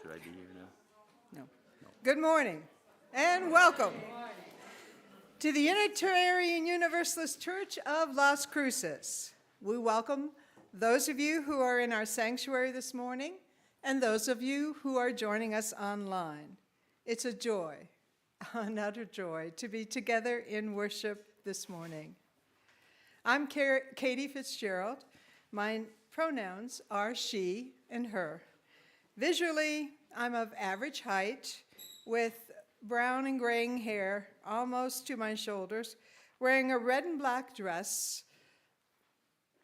Should I be here now? No. Good morning and welcome to the Unitarian Universalist Church of Las Cruces. We welcome those of you who are in our sanctuary this morning and those of you who are joining us online. It's a joy, an utter joy, to be together in worship this morning. I'm Katie Fitzgerald. My pronouns are she and her. Visually, I'm of average height with brown and graying hair almost to my shoulders, wearing a red and black dress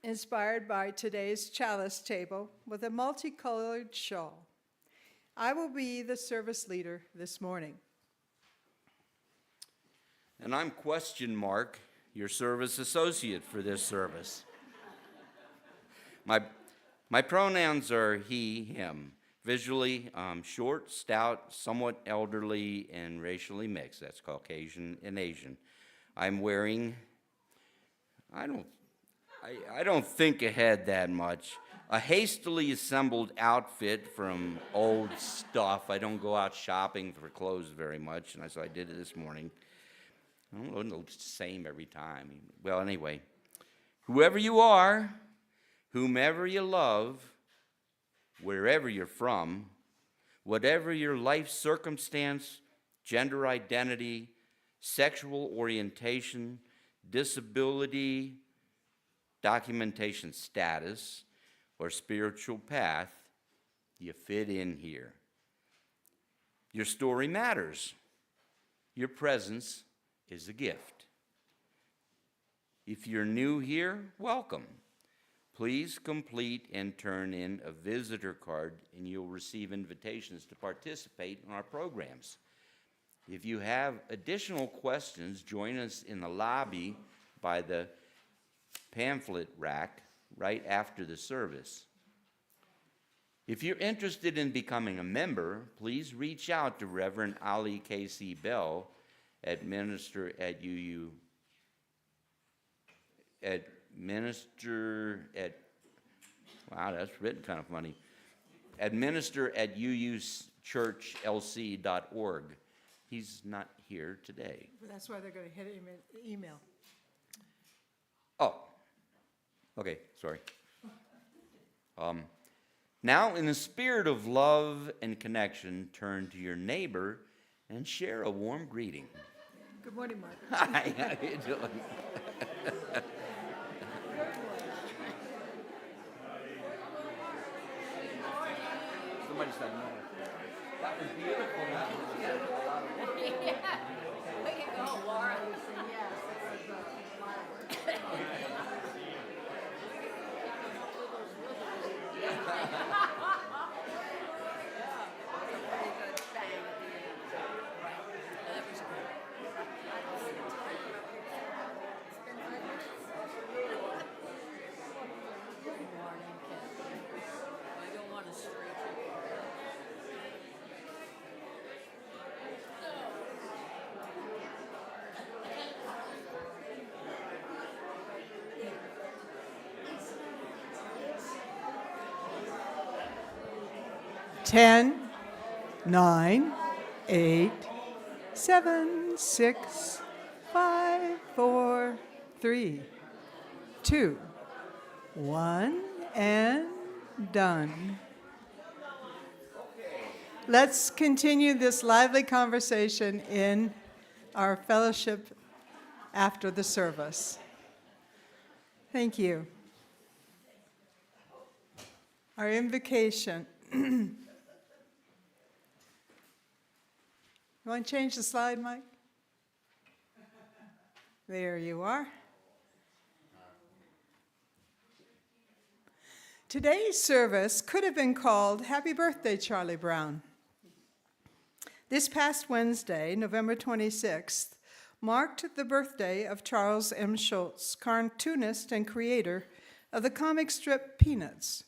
inspired by today's chalice table with a multicolored shawl. I will be the service leader this morning. And I'm question mark, your service associate for this service. My pronouns are he, him. Visually, short, stout, somewhat elderly, and racially mixed. That's Caucasian and Asian. I'm wearing, I don't think ahead that much. A hastily assembled outfit from old stuff. I don't go out shopping for clothes very much, and so I did it this morning. I don't know, it looks the same every time. Well, anyway, whoever you are, whomever you love, wherever you're from, whatever your life circumstance, gender identity, sexual orientation, disability, documentation status, or spiritual path, you fit in here. Your story matters. Your presence is a gift. If you're new here, welcome. Please complete and turn in a visitor card, and you'll receive invitations to participate in our programs. If you have additional questions, join us in the lobby by the pamphlet rack right after the service. If you're interested in becoming a member, please reach out to Reverend Ali K.C. Bell, Minister at wow, that's written kind of funny. Administer at UUCLC.org. He's not here today. But that's why they're going to hit him an email. Oh, okay, sorry. Now, in the spirit of love and connection, turn to your neighbor and share a warm greeting. Good morning, Mark. Hi, how you doing? Somebody said no. That was beautiful. That was beautiful. Yeah. We can go, Laura. Ten, 9, 8, 7, 6, 5, 4, 3, 2, 1, and done. Let's continue this lively conversation in our fellowship after the service. Thank you. Our invocation. You want to change the slide, Mike? There you are. Today's service could have been called Happy Birthday, Charlie Brown. This past Wednesday, November 26th, marked the birthday of Charles M. Schulz, cartoonist and creator of the comic strip Peanuts,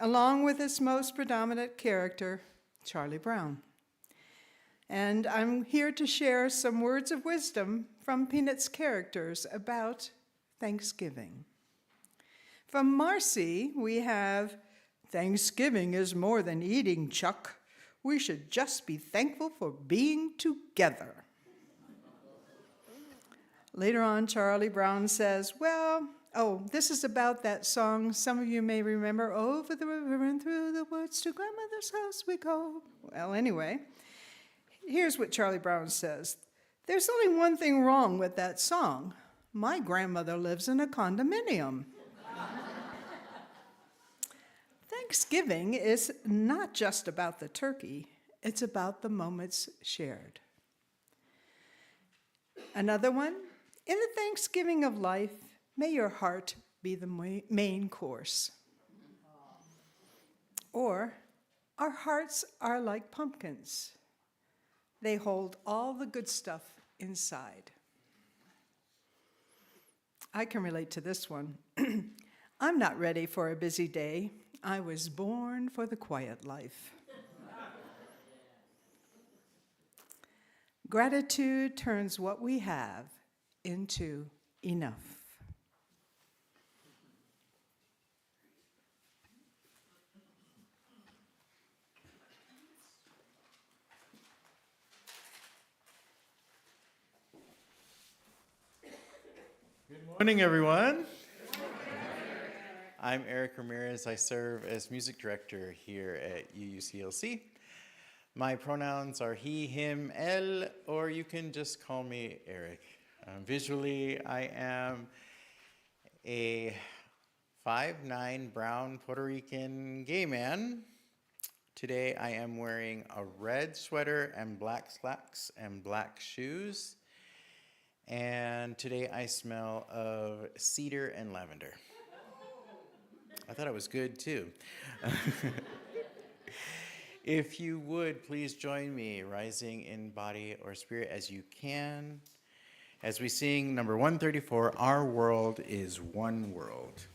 along with its most predominant character, Charlie Brown. And I'm here to share some words of wisdom from Peanuts characters about Thanksgiving. From Marcy, we have, Thanksgiving is more than eating, Chuck. We should just be thankful for being together. Later on, Charlie Brown says, this is about that song some of you may remember, over the river and through the woods to grandmother's house we go. Well, anyway, here's what Charlie Brown says. There's only one thing wrong with that song. My grandmother lives in a condominium. Thanksgiving is not just about the turkey, it's about the moments shared. Another one, in the Thanksgiving of life, may your heart be the main course. Or, our hearts are like pumpkins. They hold all the good stuff inside. I can relate to this one. I'm not ready for a busy day. I was born for the quiet life. Gratitude turns what we have into enough. Good morning, everyone. I'm Eric Ramirez. I serve as music director here at UUCLC. My pronouns are he, him, él, or you can just call me Eric. Visually, I am a 5'9" brown Puerto Rican gay man. Today, I am wearing a red sweater and black slacks and black shoes. And today, I smell of cedar and lavender. I thought it was good, too. If you would, please join me, rising in body or spirit as you can, as we sing number 134, Our World is One World.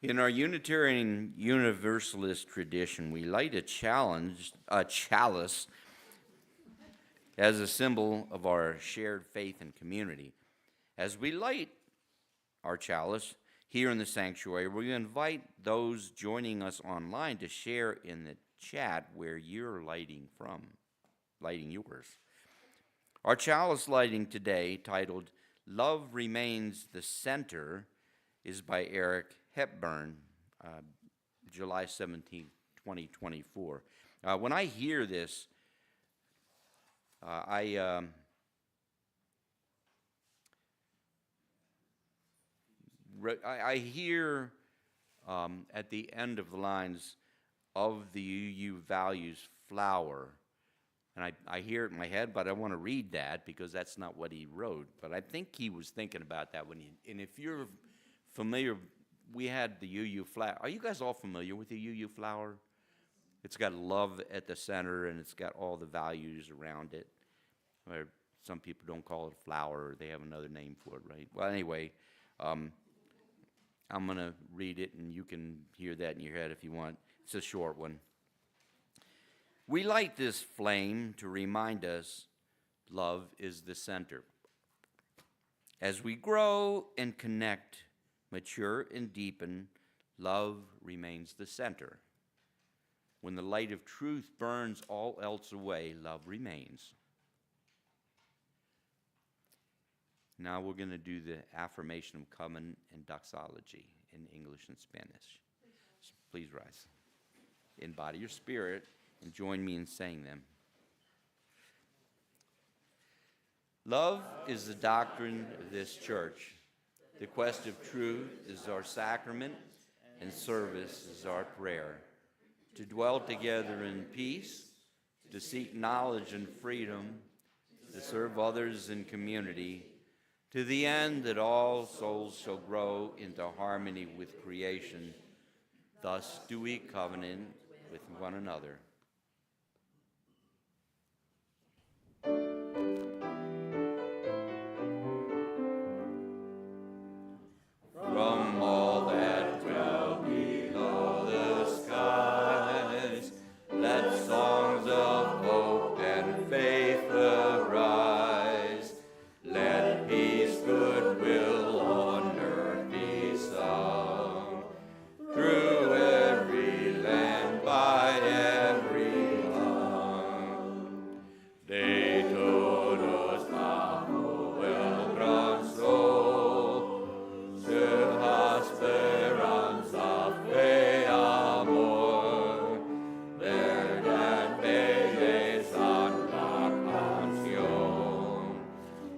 In our Unitarian Universalist tradition, we light a chalice as a symbol of our shared faith and community. As we light our chalice here in the sanctuary, we invite those joining us online to share in the chat where you're lighting yours. Our chalice lighting today, titled Love Remains the Center, is by Eric Hepburn, July 17, 2024. When I hear this, I hear at the end of the lines of the UU values flower, And I hear it in my head, but I want to read that because that's not what he wrote. But I think he was thinking about that when he, and if you're familiar, we had the UU flower. Are you guys all familiar with the UU flower? It's got love at the center, and it's got all the values around it. Or some people don't call it a flower, or they have another name for it, right? Well, anyway, I'm going to read it, and you can hear that in your head if you want. It's a short one. We light this flame to remind us love is the center. As we grow and connect, mature and deepen, love remains the center. When the light of truth burns all else away, love remains. Now we're going to do the affirmation of covenant and doxology in English and Spanish. So please rise. Embody your spirit and join me in saying them. Love is the doctrine of this church. The quest of truth is our sacrament, and service is our prayer. To dwell together in peace, to seek knowledge and freedom, to serve others in community, to the end that all souls shall grow into harmony with creation. Thus do we covenant with one another. From all that dwell below the skies, let songs of hope and faith arise. Let peace, goodwill on earth be sung, through every land, by every tongue. De todos bajo el gran sol, esperanza, fe, amor, verdad, belleza, la canción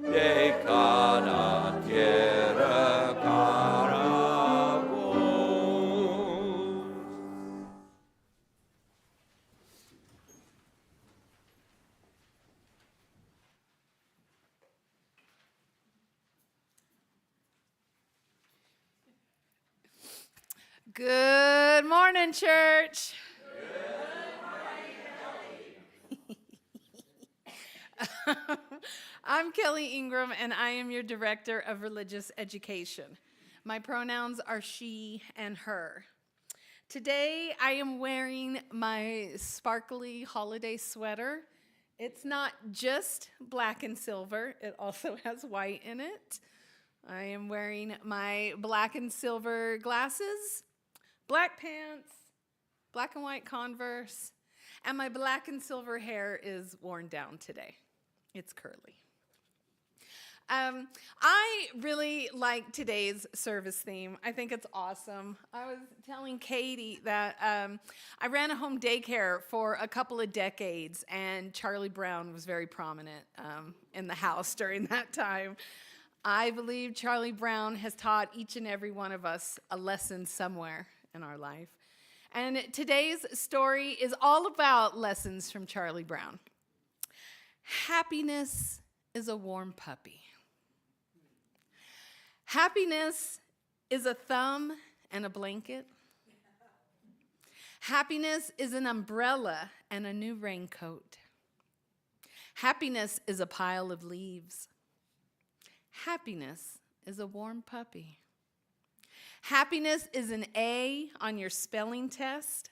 de cada tierra, cada voz. Good morning, church. I'm Kelly Ingram, and I am your Director of Religious Education. My pronouns are she and her. Today, I am wearing my sparkly holiday sweater. It's not just black and silver. It also has white in it. I am wearing my black and silver glasses, black pants, black and white Converse, and my black and silver hair is worn down today. It's curly. I really like today's service theme. I think it's awesome. I was telling Katie that I ran a home daycare for a couple of decades, and Charlie Brown was very prominent in the house during that time. I believe Charlie Brown has taught each and every one of us a lesson somewhere in our life. And today's story is all about lessons from Charlie Brown. Happiness is a warm puppy. Happiness is a thumb and a blanket. Happiness is an umbrella and a new raincoat. Happiness is a pile of leaves. Happiness is a warm puppy. Happiness is an A on your spelling test.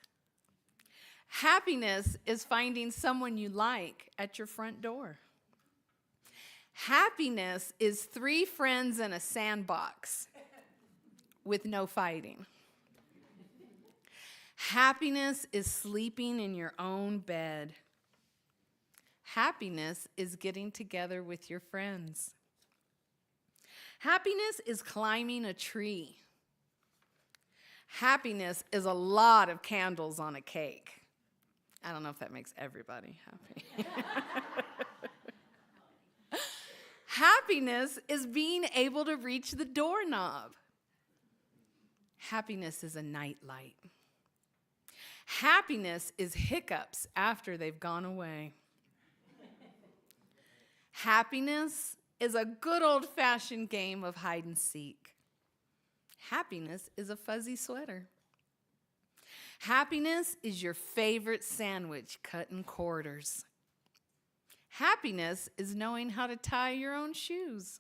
Happiness is finding someone you like at your front door. Happiness is 3 friends in a sandbox with no fighting. Happiness is sleeping in your own bed. Happiness is getting together with your friends. Happiness is climbing a tree. Happiness is a lot of candles on a cake. I don't know if that makes everybody happy. Happiness is being able to reach the doorknob. Happiness is a nightlight. Happiness is hiccups after they've gone away. Happiness is a good old-fashioned game of hide and seek. Happiness is a fuzzy sweater. Happiness is your favorite sandwich cut in quarters. Happiness is knowing how to tie your own shoes.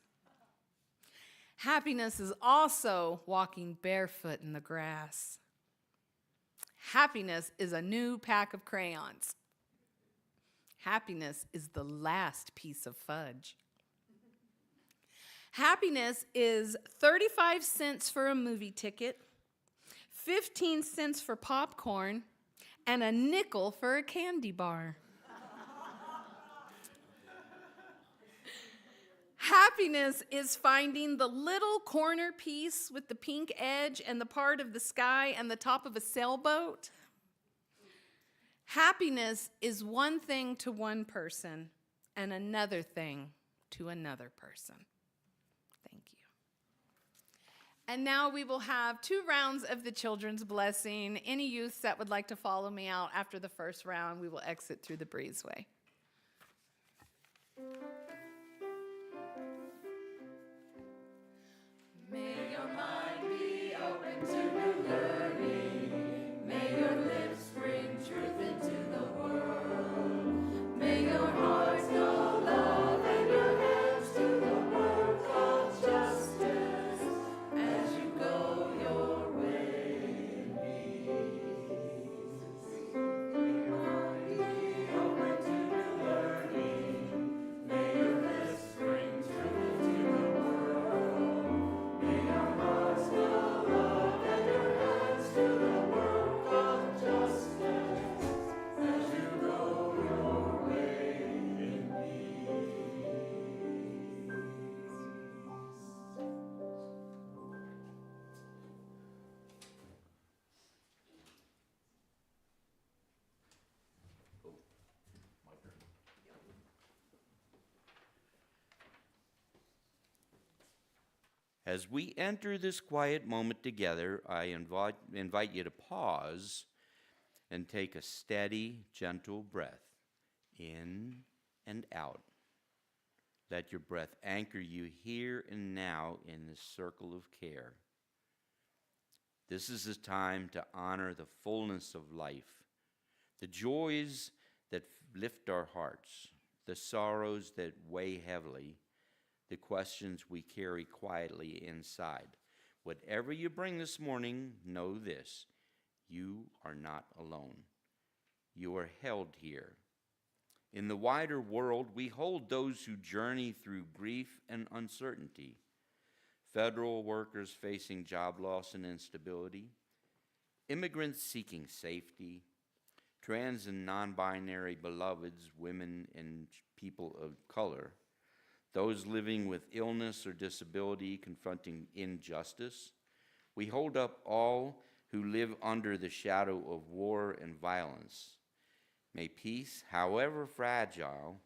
Happiness is also walking barefoot in the grass. Happiness is a new pack of crayons. Happiness is the last piece of fudge. Happiness is 35 cents for a movie ticket, 15 cents for popcorn, and a nickel for a candy bar. Happiness is finding the little corner piece with the pink edge and the part of the sky and the top of a sailboat. Happiness is one thing to one person and another thing to another person. Thank you. And now we will have 2 rounds of the children's blessing. Any youths that would like to follow me out after the first round, we will exit through the breezeway. May your mind be open to new learning. May your lips bring truth into the world. May your hearts know love and your hands do the work of justice as you go your way in peace. May your mind be open to new learning. May your lips bring truth into the world. May your hearts know love and your hands do the work of justice as you go your way in peace. As we enter this quiet moment together, I invite you to pause and take a steady, gentle breath in and out. Let your breath anchor you here and now in this circle of care. This is the time to honor the fullness of life, the joys that lift our hearts, the sorrows that weigh heavily, the questions we carry quietly inside. Whatever you bring this morning, know this: you are not alone. You are held here. In the wider world, we hold those who journey through grief and uncertainty. Federal workers facing job loss and instability, immigrants seeking safety, trans and non-binary beloveds, women and people of color, those living with illness or disability confronting injustice. We hold up all who live under the shadow of war and violence. May peace, however fragile,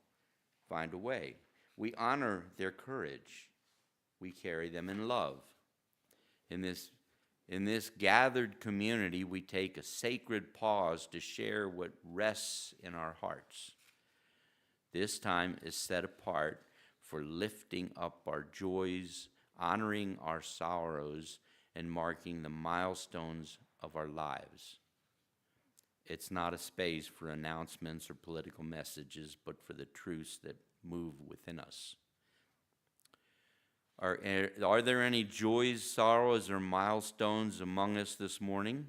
find a way. We honor their courage. We carry them in love. In this gathered community, we take a sacred pause to share what rests in our hearts. This time is set apart for lifting up our joys, honoring our sorrows, and marking the milestones of our lives. It's not a space for announcements or political messages, but for the truths that move within us. Are there any joys, sorrows, or milestones among us this morning?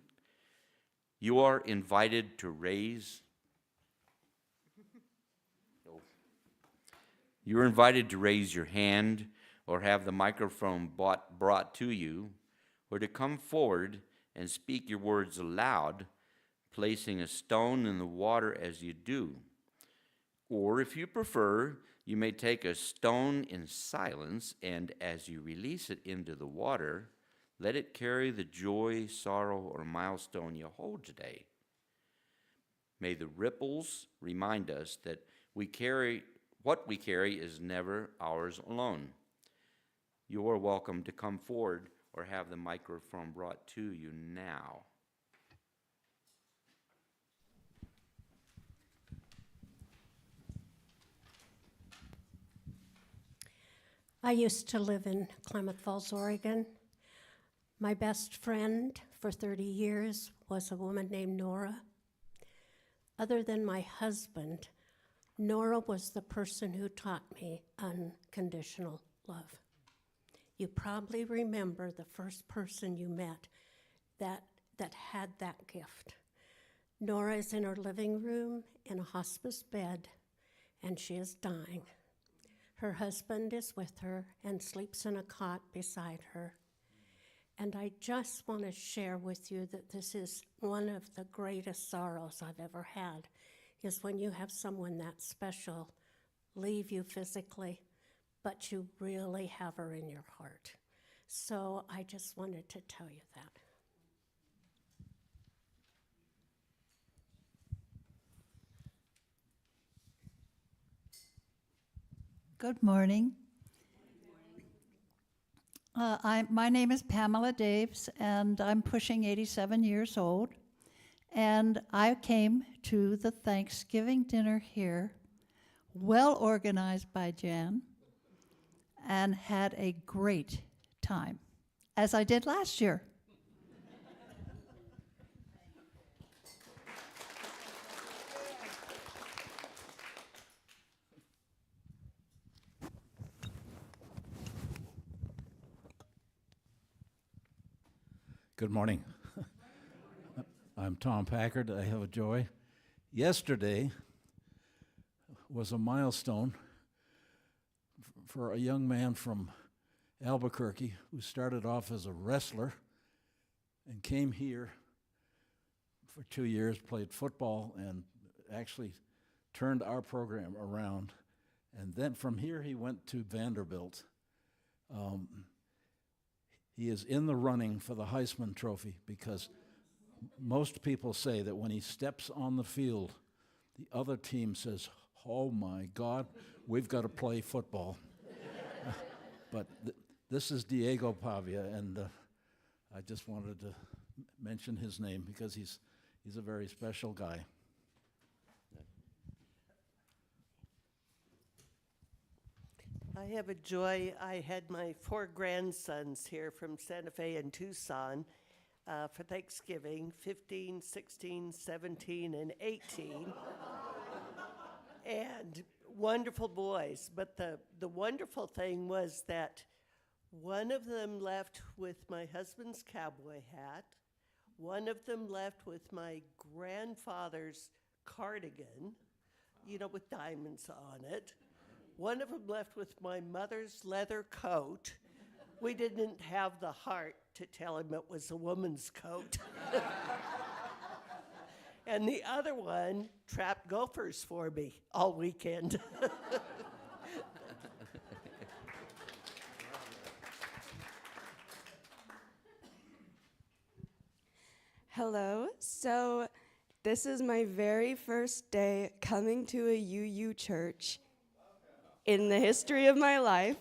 You are invited to raise. You're invited to raise your hand or have the microphone brought to you, or to come forward and speak your words aloud, placing a stone in the water as you do. Or if you prefer, you may take a stone in silence, and as you release it into the water, let it carry the joy, sorrow, or milestone you hold today. May the ripples remind us that what we carry is never ours alone. You are welcome to come forward or have the microphone brought to you now. I used to live in Klamath Falls, Oregon. My best friend for 30 years was a woman named Nora. Other than my husband, Nora was the person who taught me unconditional love. You probably remember the first person you met that had that gift. Nora is in her living room in a hospice bed, and she is dying. Her husband is with her and sleeps in a cot beside her. And I just want to share with you that this is one of the greatest sorrows I've ever had, is when you have someone that special leave you physically, but you really have her in your heart. So I just wanted to tell you that. Good morning. My name is Pamela Daves, and I'm pushing 87 years old. And I came to the Thanksgiving dinner here, well organized by Jan, and had a great time, as I did last year. Good morning. I'm Tom Packard. I have a joy. Yesterday was a milestone for a young man from Albuquerque who started off as a wrestler and came here for 2 years, played football, and actually turned our program around. And then from here he went to Vanderbilt. He is in the running for the Heisman Trophy because most people say that when he steps on the field, the other team says, "Oh my God, we've got to play football." But this is Diego Pavia, and I just wanted to mention his name because he's a very special guy. I have a joy. I had my 4 grandsons here from Santa Fe and Tucson for Thanksgiving, 15, 16, 17, and 18. And wonderful boys. But the wonderful thing was that one of them left with my husband's cowboy hat. One of them left with my grandfather's cardigan, with diamonds on it. One of them left with my mother's leather coat. We didn't have the heart to tell him it was a woman's coat. And the other one trapped gophers for me all weekend. Hello. So this is my very first day coming to a UU church in the history of my life.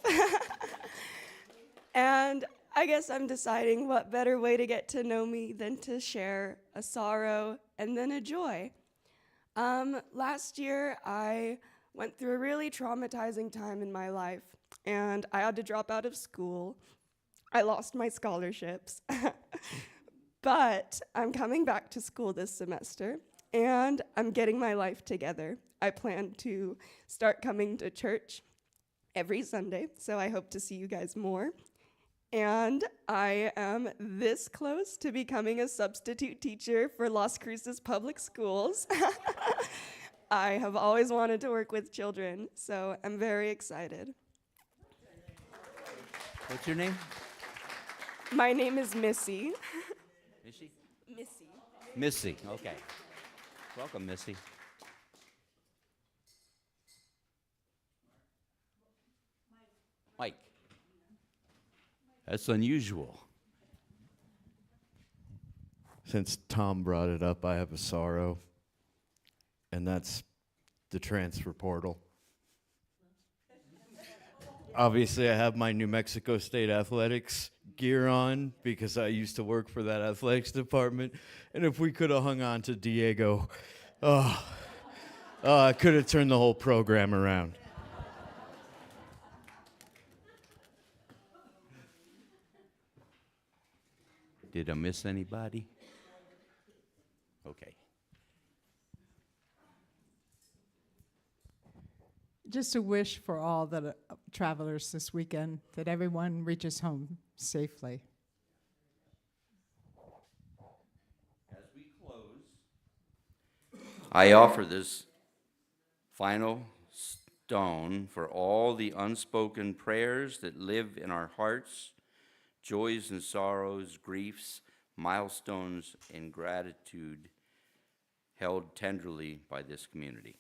And I guess I'm deciding what better way to get to know me than to share a sorrow and then a joy. Last year, I went through a really traumatizing time in my life, and I had to drop out of school. I lost my scholarships. But I'm coming back to school this semester, and I'm getting my life together. I plan to start coming to church every Sunday, so I hope to see you guys more. And I am this close to becoming a substitute teacher for Las Cruces Public Schools. I have always wanted to work with children, so I'm very excited. What's your name? My name is Missy. Missy? Missy. Missy, okay. Welcome, Missy. Mike. That's unusual. Since Tom brought it up, I have a sorrow, and that's the transfer portal. Obviously, I have my New Mexico State Athletics gear on because I used to work for that athletics department, and if we could have hung on to Diego, I could have turned the whole program around. Did I miss anybody? Okay. Just a wish for all the travelers this weekend that everyone reaches home safely. As we close, I offer this final stone for all the unspoken prayers that live in our hearts, joys and sorrows, griefs, milestones, and gratitude held tenderly by this community.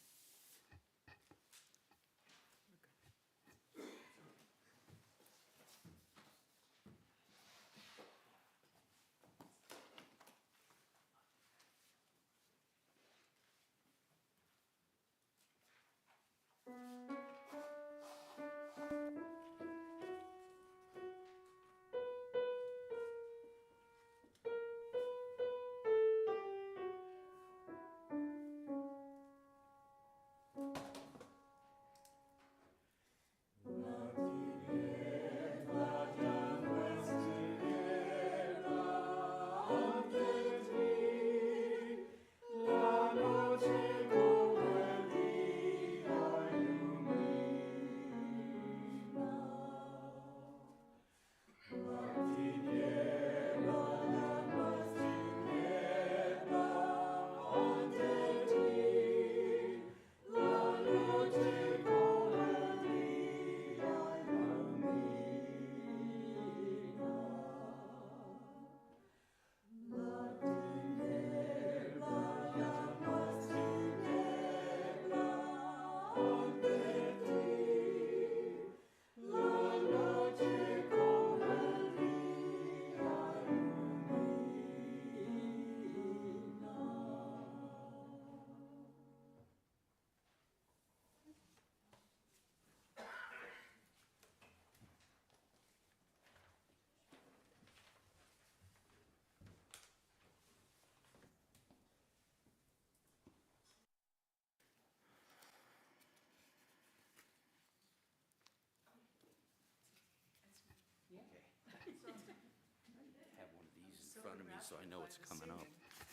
Have one of these in front of me so I know what's coming up.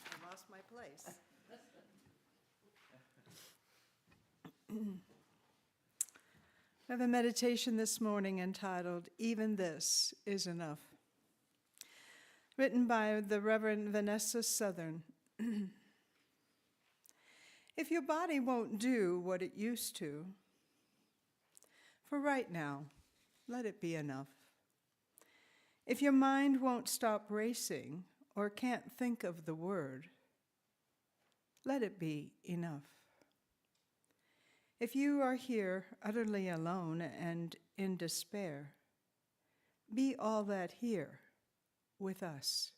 I lost my place. I have a meditation this morning entitled, Even This Is Enough, written by the Reverend Vanessa Southern. If your body won't do what it used to, for right now, let it be enough. If your mind won't stop racing or can't think of the word, let it be enough. If you are here utterly alone and in despair, be all that here with us.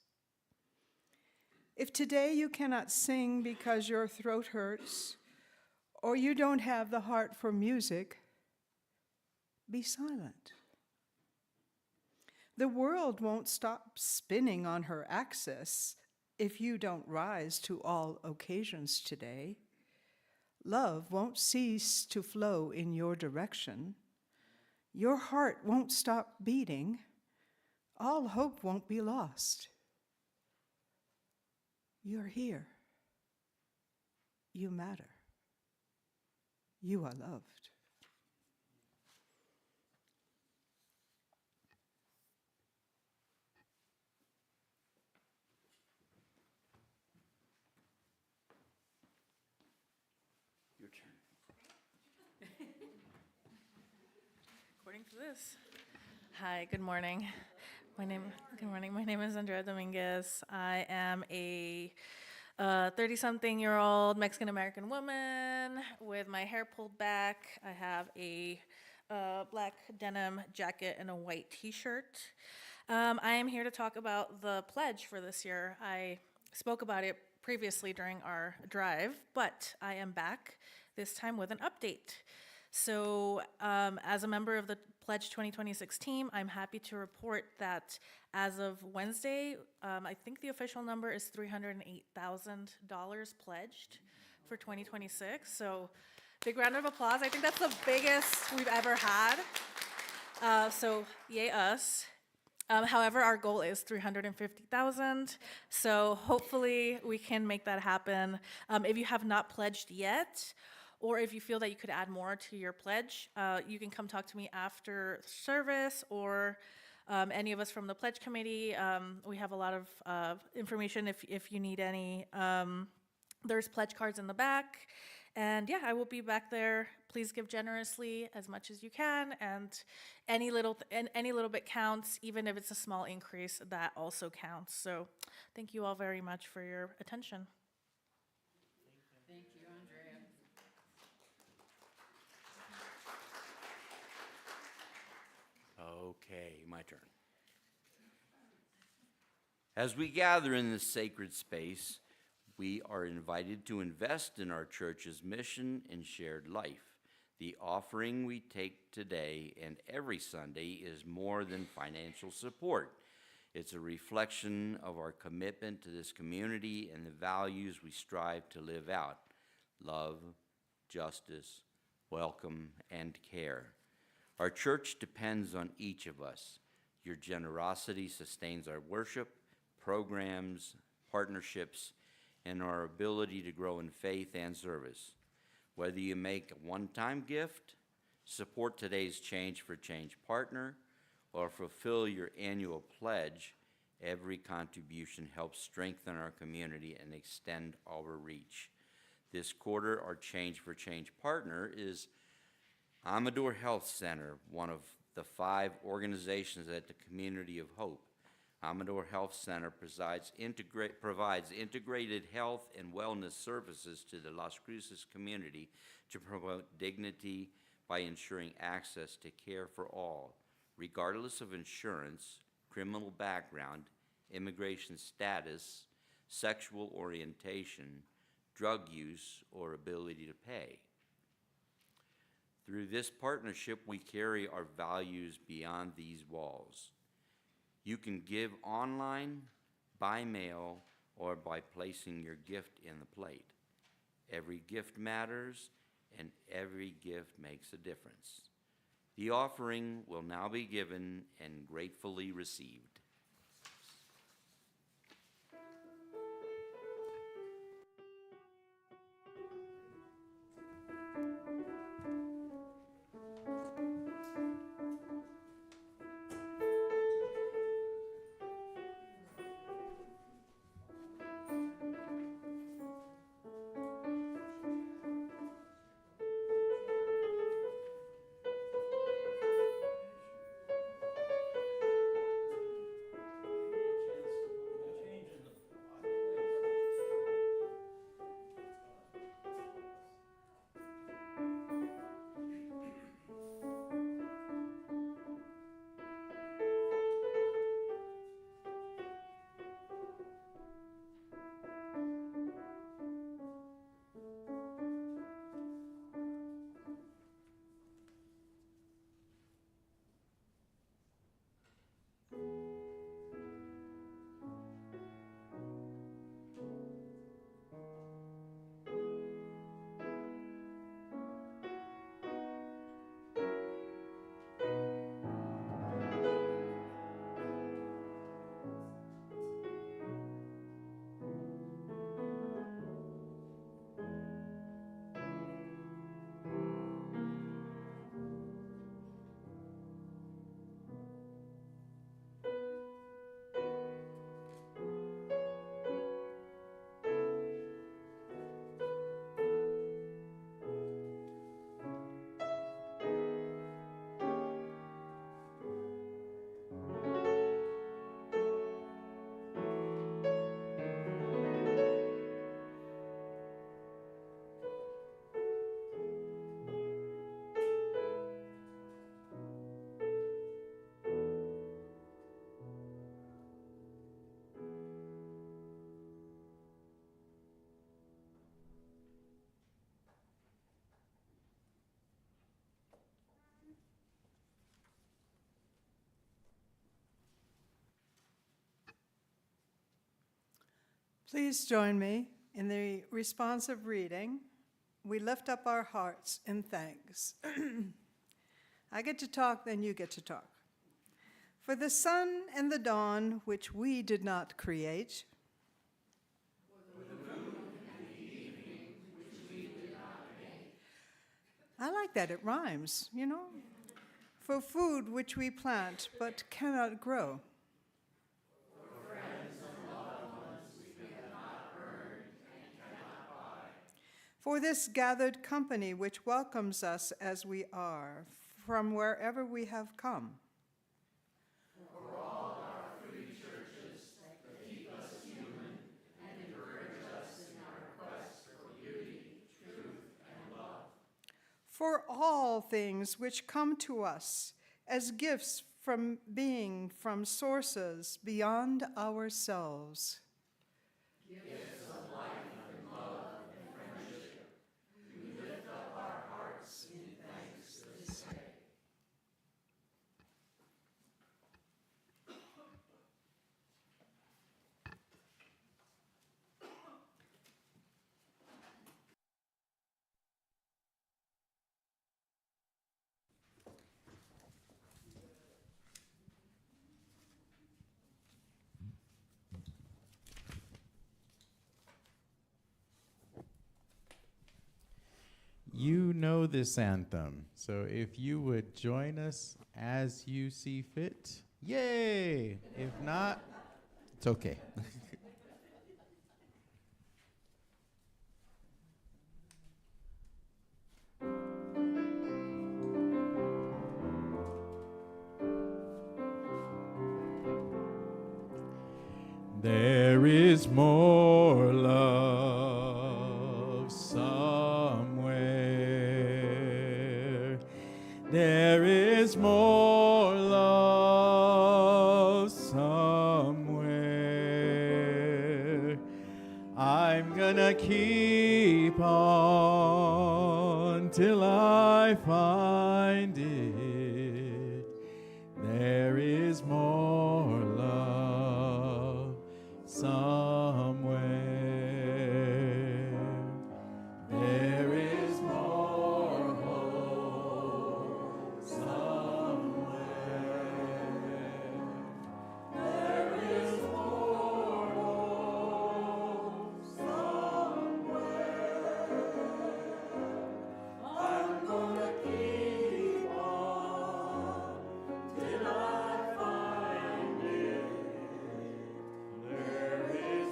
If today you cannot sing because your throat hurts or you don't have the heart for music, be silent. The world won't stop spinning on her axis if you don't rise to all occasions today. Love won't cease to flow in your direction. Your heart won't stop beating. All hope won't be lost. You're here. You matter. You are loved. Your turn. According to this. Hi, good morning. My name is Andrea Dominguez. I am a 30-something-year-old Mexican-American woman with my hair pulled back. I have a black denim jacket and a white t-shirt. I am here to talk about the pledge for this year. I spoke about it previously during our drive, but I am back this time with an update. So as a member of the Pledge 2026 team, I'm happy to report that as of Wednesday, I think the official number is $308,000 pledged for 2026. So big round of applause. I think that's the biggest we've ever had. So yay us. However, our goal is 350,000. So hopefully we can make that happen. If you have not pledged yet, or if you feel that you could add more to your pledge, you can come talk to me after service, or any of us from the pledge committee. We have a lot of information if you need any. There's pledge cards in the back. And yeah, I will be back there. Please give generously as much as you can, and any little bit counts, even if it's a small increase, that also counts. So thank you all very much for your attention. Thank you, Andrea. Okay, my turn. As we gather in this sacred space, we are invited to invest in our church's mission and shared life. The offering we take today and every Sunday is more than financial support. It's a reflection of our commitment to this community and the values we strive to live out: love, justice, welcome, and care. Our church depends on each of us. Your generosity sustains our worship, programs, partnerships, and our ability to grow in faith and service. Whether you make a one-time gift, support today's Change for Change partner, or fulfill your annual pledge, every contribution helps strengthen our community and extend our reach. This quarter, our Change for Change partner is Amador Health Center, one of the 5 organizations at the Community of Hope. Amador Health Center provides integrated health and wellness services to the Las Cruces community to promote dignity by ensuring access to care for all, regardless of insurance, criminal background, immigration status, sexual orientation, drug use, or ability to pay. Through this partnership, we carry our values beyond these walls. You can give online, by mail, or by placing your gift in the plate. Every gift matters, and every gift makes a difference. The offering will now be given and gratefully received. Please join me in the responsive reading. We lift up our hearts in thanks. I get to talk, then you get to talk. For the sun and the dawn, which we did not create. I like that, it rhymes, you know. For food which we plant but cannot grow. For this gathered company which welcomes us as we are, from wherever we have come. For all things which come to us as gifts from being from sources beyond ourselves. You know this anthem, so if you would join us as you see fit, yay! If not, it's okay. There is more love somewhere. There is more love somewhere. I'm gonna keep on till I find it. There is more love somewhere. There is more hope somewhere. There is more hope somewhere. I'm gonna keep on till I find it. There is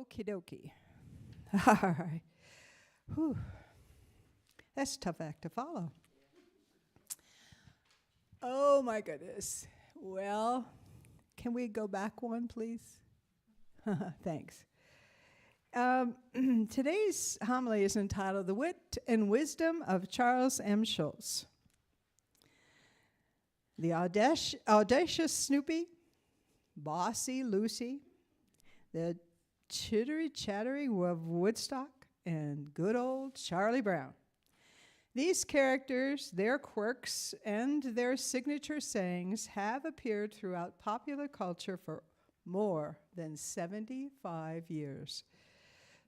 Okie dokie. All right. Whew. That's a tough act to follow. Oh my goodness. Well, can we go back one, please? Thanks. Today's homily is entitled The Wit and Wisdom of Charles M. Schulz. The audacious Snoopy, bossy Lucy, the chittery-chattery of Woodstock, and good old Charlie Brown. These characters, their quirks, and their signature sayings have appeared throughout popular culture for more than 75 years.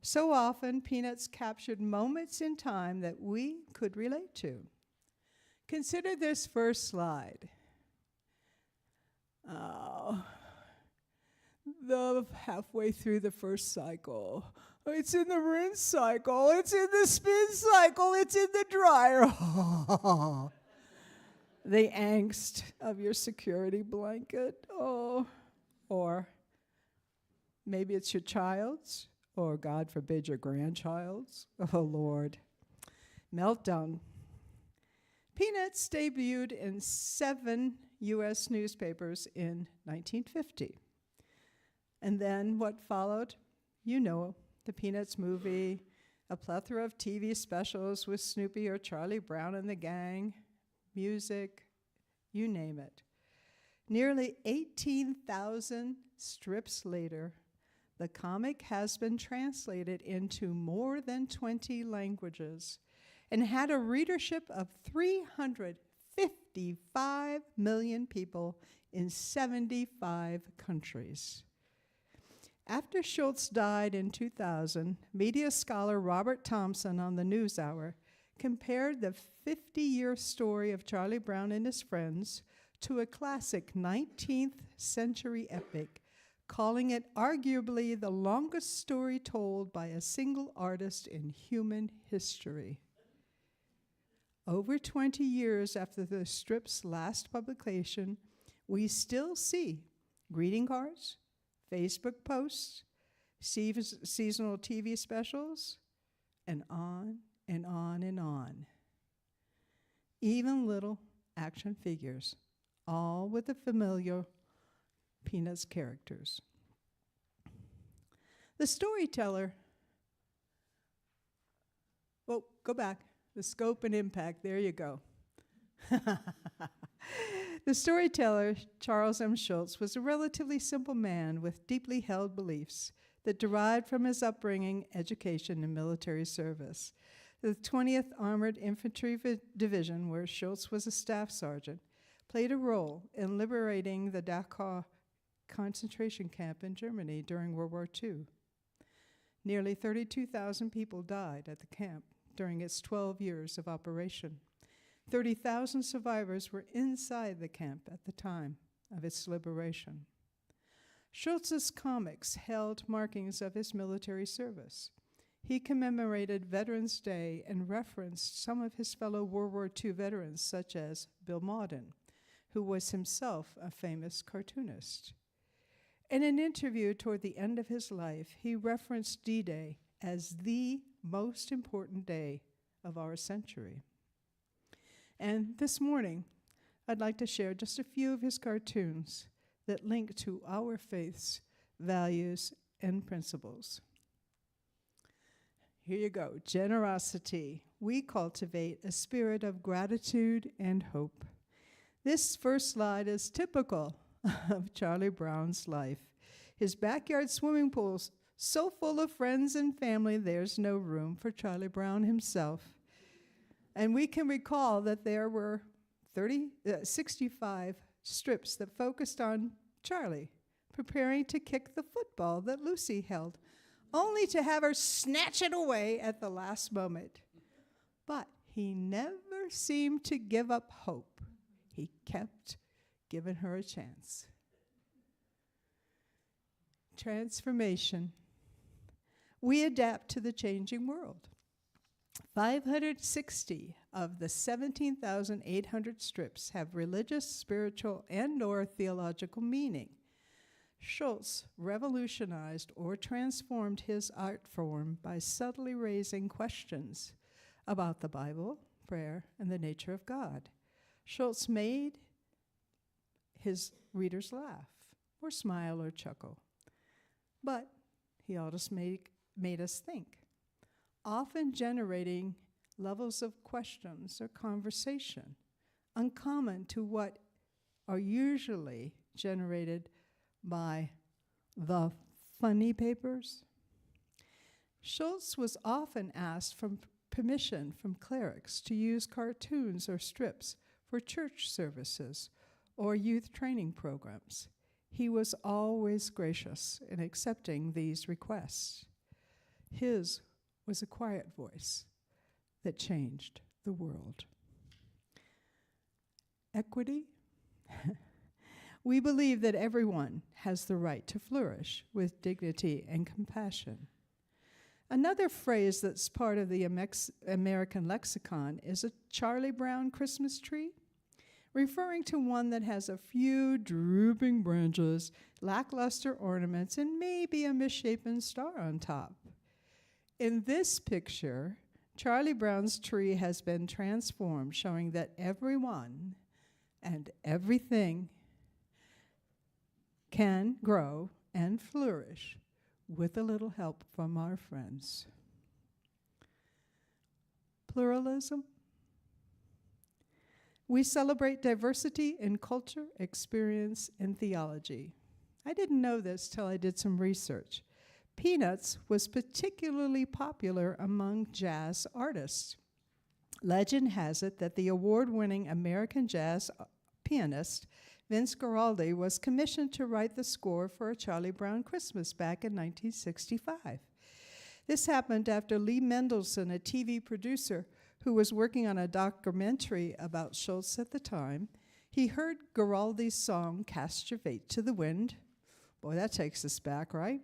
So often, Peanuts captured moments in time that we could relate to. Consider this first slide. The halfway through the first cycle. It's in the rinse cycle. It's in the spin cycle. It's in the dryer. The angst of your security blanket. Oh. Or maybe it's your child's, or God forbid, your grandchild's. Oh, Lord. Meltdown. Peanuts debuted in 7 U.S. newspapers in 1950. And then what followed? You know, the Peanuts movie, a plethora of TV specials with Snoopy or Charlie Brown and the gang, music, you name it. Nearly 18,000 strips later, the comic has been translated into more than 20 languages and had a readership of 355 million people in 75 countries. After Schulz died in 2000, media scholar Robert Thompson on the NewsHour compared the 50-year story of Charlie Brown and his friends to a classic 19th century epic, calling it arguably the longest story told by a single artist in human history. Over 20 years after the strip's last publication, we still see greeting cards, Facebook posts, seasonal TV specials, and on and on and on. Even little action figures, all with the familiar Peanuts characters. The storyteller, well, go back. The scope and impact, there you go. The storyteller, Charles M. Schulz, was a relatively simple man with deeply held beliefs that derived from his upbringing, education, and military service. The 20th Armored Infantry Division, where Schulz was a staff sergeant, played a role in liberating the Dachau concentration camp in Germany during World War II. Nearly 32,000 people died at the camp during its 12 years of operation. 30,000 survivors were inside the camp at the time of its liberation. Schulz's comics held markings of his military service. He commemorated Veterans Day and referenced some of his fellow World War II veterans, such as Bill Mauldin, who was himself a famous cartoonist. In an interview toward the end of his life, he referenced D-Day as the most important day of our century. And this morning, I'd like to share just a few of his cartoons that link to our faith's values and principles. Here you go. Generosity. We cultivate a spirit of gratitude and hope. This first slide is typical of Charlie Brown's life. His backyard swimming pool's so full of friends and family, there's no room for Charlie Brown himself. And we can recall that there were 65 strips that focused on Charlie preparing to kick the football that Lucy held, only to have her snatch it away at the last moment. But he never seemed to give up hope. He kept giving her a chance. Transformation. We adapt to the changing world. 560 of the 17,800 strips have religious, spiritual, and/or theological meaning. Schulz revolutionized or transformed his art form by subtly raising questions about the Bible, prayer, and the nature of God. Schulz made his readers laugh or smile or chuckle, but he also made us think, often generating levels of questions or conversation uncommon to what are usually generated by the funny papers. Schulz was often asked for permission from clerics to use cartoons or strips for church services or youth training programs. He was always gracious in accepting these requests. His was a quiet voice that changed the world. Equity. We believe that everyone has the right to flourish with dignity and compassion. Another phrase that's part of the American lexicon is a Charlie Brown Christmas tree, referring to one that has a few drooping branches, lackluster ornaments, and maybe a misshapen star on top. In this picture, Charlie Brown's tree has been transformed, showing that everyone and everything can grow and flourish with a little help from our friends. Pluralism. We celebrate diversity in culture, experience, and theology. I didn't know this till I did some research. Peanuts was particularly popular among jazz artists. Legend has it that the award-winning American jazz pianist Vince Guaraldi was commissioned to write the score for A Charlie Brown Christmas back in 1965. This happened after Lee Mendelson, a TV producer who was working on a documentary about Schulz at the time, he heard Guaraldi's song, Cast Your Fate to the Wind. Boy, that takes us back, right?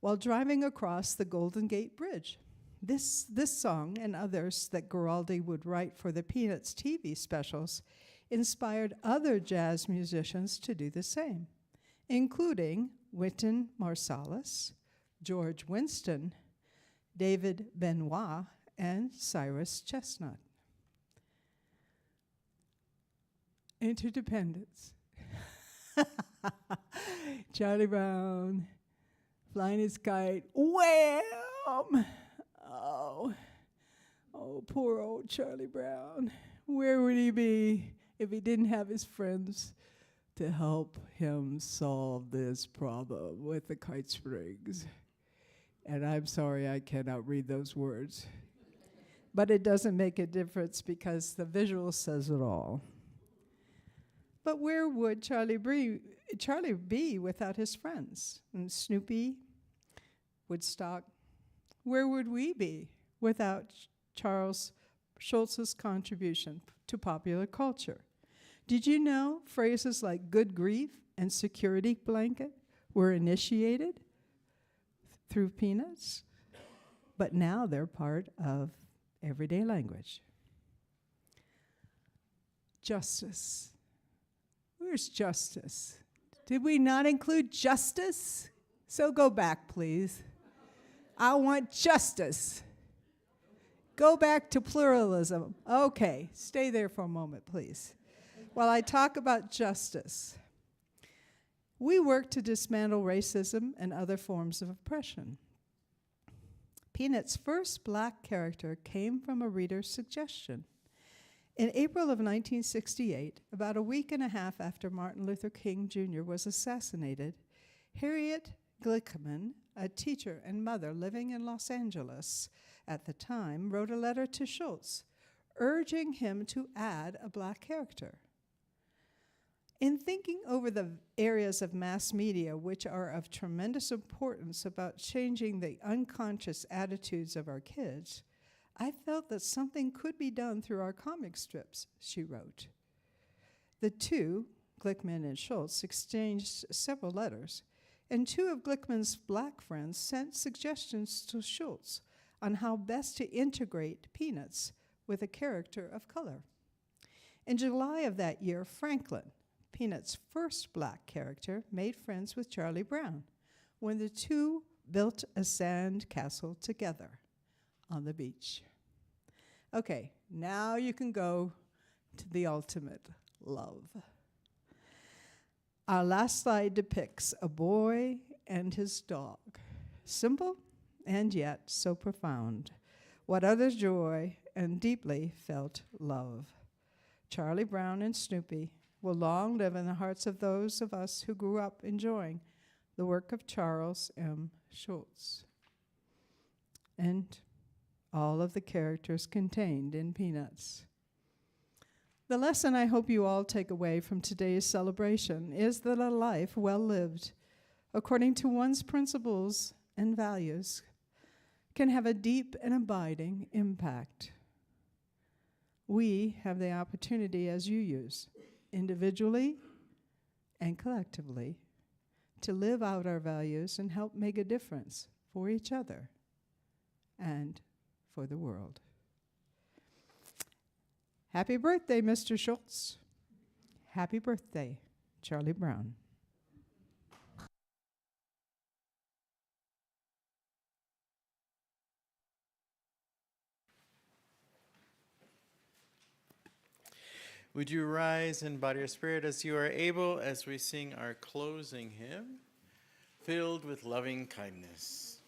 While driving across the Golden Gate Bridge. This song and others that Guaraldi would write for the Peanuts TV specials inspired other jazz musicians to do the same, including Wynton Marsalis, George Winston, David Benoit, and Cyrus Chestnut. Interdependence. Charlie Brown flying his kite. Wham! Oh, poor old Charlie Brown. Where would he be if he didn't have his friends to help him solve this problem with the kite strings? And I'm sorry I cannot read those words. But it doesn't make a difference because the visual says it all. But where would Charlie be without his friends? And Snoopy, Woodstock. Where would we be without Charles Schulz's contribution to popular culture? Did you know phrases like good grief and security blanket were initiated through Peanuts? But now they're part of everyday language. Justice. Where's justice? Did we not include justice? So go back, please. I want justice. Go back to pluralism. Okay, stay there for a moment, please. While I talk about justice, we work to dismantle racism and other forms of oppression. Peanuts' first black character came from a reader's suggestion. In April of 1968, about a week and a half after Martin Luther King Jr. was assassinated, Harriet Glickman, a teacher and mother living in Los Angeles at the time, wrote a letter to Schulz, urging him to add a black character. In thinking over the areas of mass media which are of tremendous importance about changing the unconscious attitudes of our kids, I felt that something could be done through our comic strips, she wrote. The two, Glickman and Schulz, exchanged several letters, and two of Glickman's black friends sent suggestions to Schulz on how best to integrate Peanuts with a character of color. In July of that year, Franklin, Peanuts' first black character, made friends with Charlie Brown when the two built a sand castle together on the beach. Okay, now you can go to the ultimate love. Our last slide depicts a boy and his dog. Simple and yet so profound. What other joy and deeply felt love. Charlie Brown and Snoopy will long live in the hearts of those of us who grew up enjoying the work of Charles M. Schulz and all of the characters contained in Peanuts. The lesson I hope you all take away from today's celebration is that a life well lived, according to one's principles and values, can have a deep and abiding impact. We have the opportunity, as you use, individually and collectively, to live out our values and help make a difference for each other and for the world. Happy birthday, Mr. Schulz. Happy birthday, Charlie Brown. Would you rise in body or spirit as you are able as we sing our closing hymn, Filled with Loving Kindness.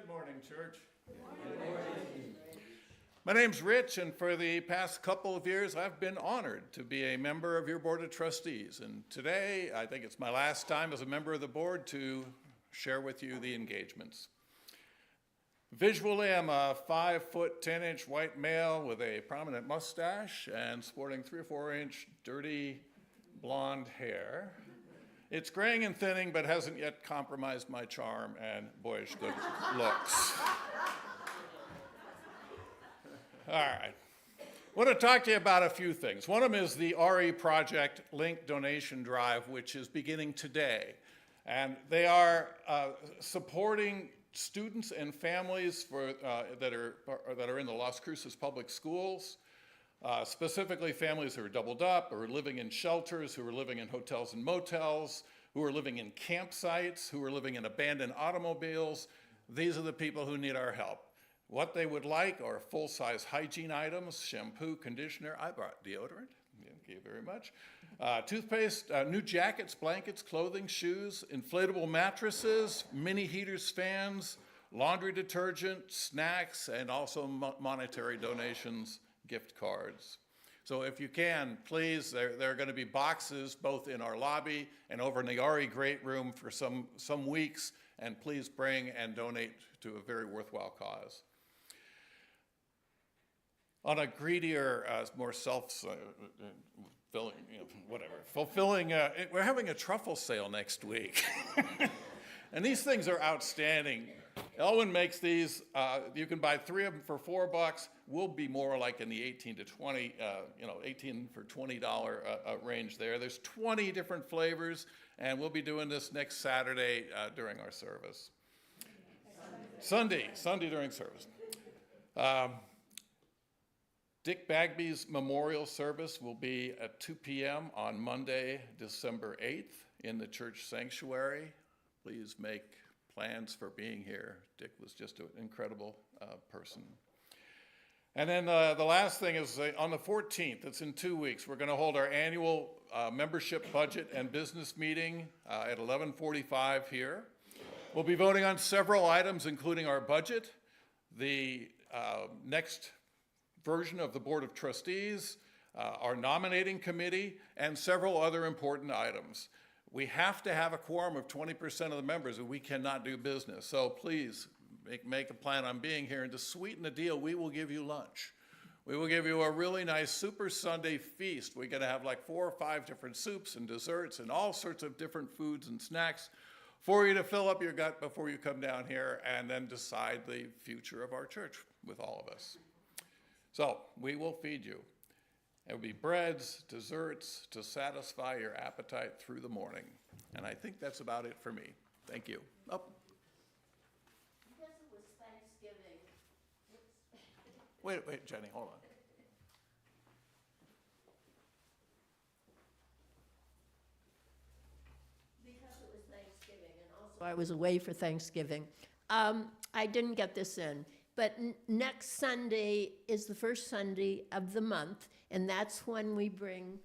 Good morning, church. Good morning. My name's Rich, and for the past couple of years, I've been honored to be a member of your Board of Trustees. And today, I think it's my last time as a member of the board to share with you the engagements. Visually, I'm a 5-foot, 10-inch white male with a prominent mustache and sporting 3 or 4-inch dirty blonde hair. It's graying and thinning, but hasn't yet compromised my charm and boyish good looks. All right. I want to talk to you about a few things. One of them is the RE Project Link Donation Drive, which is beginning today. And they are supporting students and families that are in the Las Cruces Public Schools specifically families who are doubled up, who are living in shelters, who are living in hotels and motels, who are living in campsites, who are living in abandoned automobiles. These are the people who need our help. What they would like are full-size hygiene items, shampoo, conditioner. I brought deodorant. Thank you very much. Toothpaste, new jackets, blankets, clothing, shoes, inflatable mattresses, mini heaters, fans, laundry detergent, snacks, and also monetary donations, gift cards. So if you can, please, there are going to be boxes both in our lobby and over in the RE Great Room for some weeks, and please bring and donate to a very worthwhile cause. On a greedier, more fulfilling, we're having a truffle sale next week. And these things are outstanding. Elwin makes these, you can buy 3 of them for $4. We'll be more like in the 18 to 20, 18 for $20 range there. There's 20 different flavors, and we'll be doing this next Saturday during our service. Sunday during service. Dick Bagby's memorial service will be at 2 p.m. on Monday, December 8th in the church sanctuary. Please make plans for being here. Dick was just an incredible person. And then the last thing is on the 14th, it's in 2 weeks, we're going to hold our annual membership budget and business meeting at 11:45 here. We'll be voting on several items, including our budget, the next version of the Board of Trustees, our nominating committee, and several other important items. We have to have a quorum of 20% of the members, or we cannot do business. So please make a plan on being here, and to sweeten the deal, we will give you lunch. We will give you a really nice Super Sunday feast. We're gonna have like 4 or 5 different soups and desserts and all sorts of different foods and snacks for you to fill up your gut before you come down here and then decide the future of our church with all of us. So we will feed you. It will be breads, desserts to satisfy your appetite through the morning. And I think that's about it for me. Thank you. Oh. Because it was Thanksgiving. Wait, Jenny, hold on. Because it was Thanksgiving, and also I was away for Thanksgiving. I didn't get this in. But next Sunday is the first Sunday of the month, and that's when we bring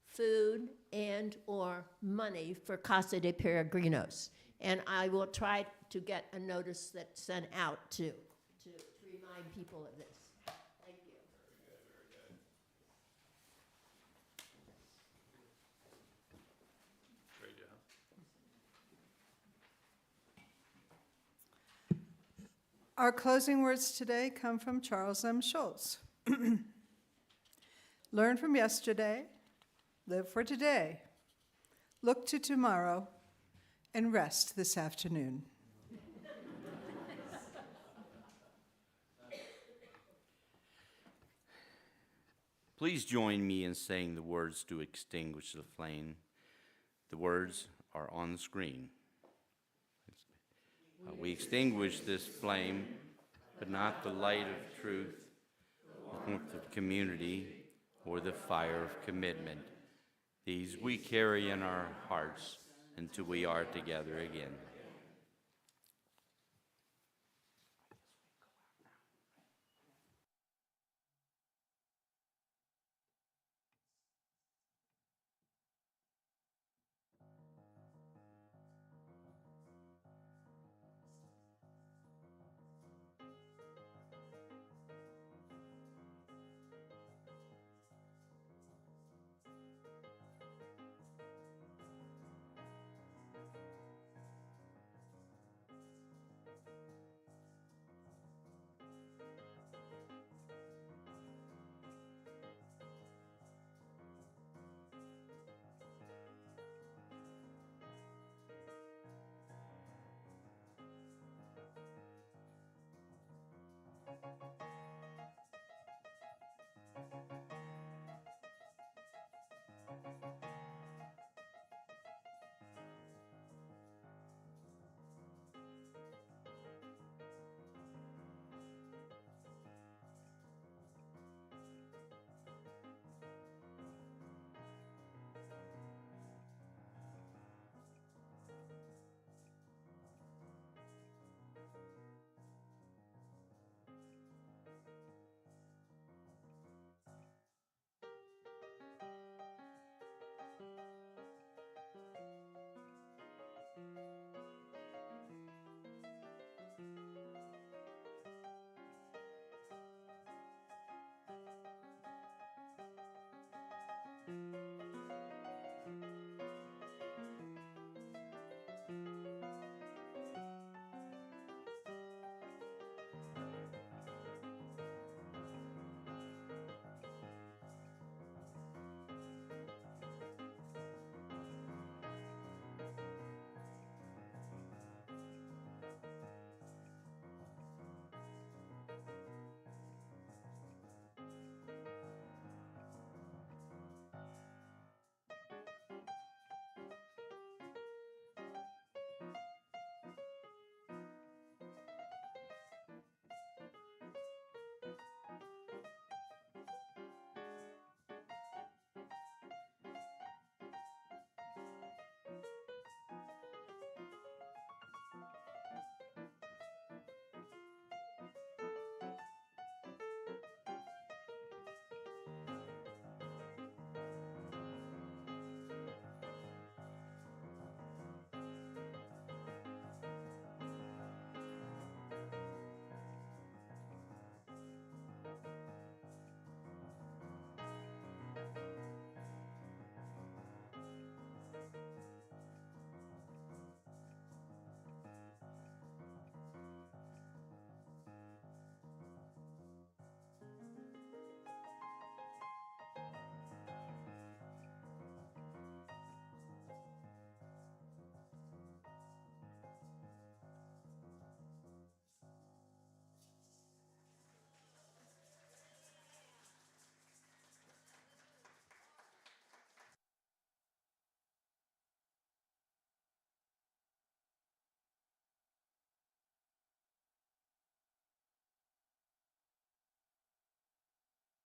food and or money for Casa de Peregrinos. And I will try to get a notice that's sent out to remind people of this. Thank you. Very good. Our closing words today come from Charles M. Schulz. Learn from yesterday, live for today, look to tomorrow, and rest this afternoon. Please join me in saying the words to extinguish the flame. The words are on the screen. We extinguish this flame, but not the light of truth, the warmth of community, or the fire of commitment. These we carry in our hearts until we are together again.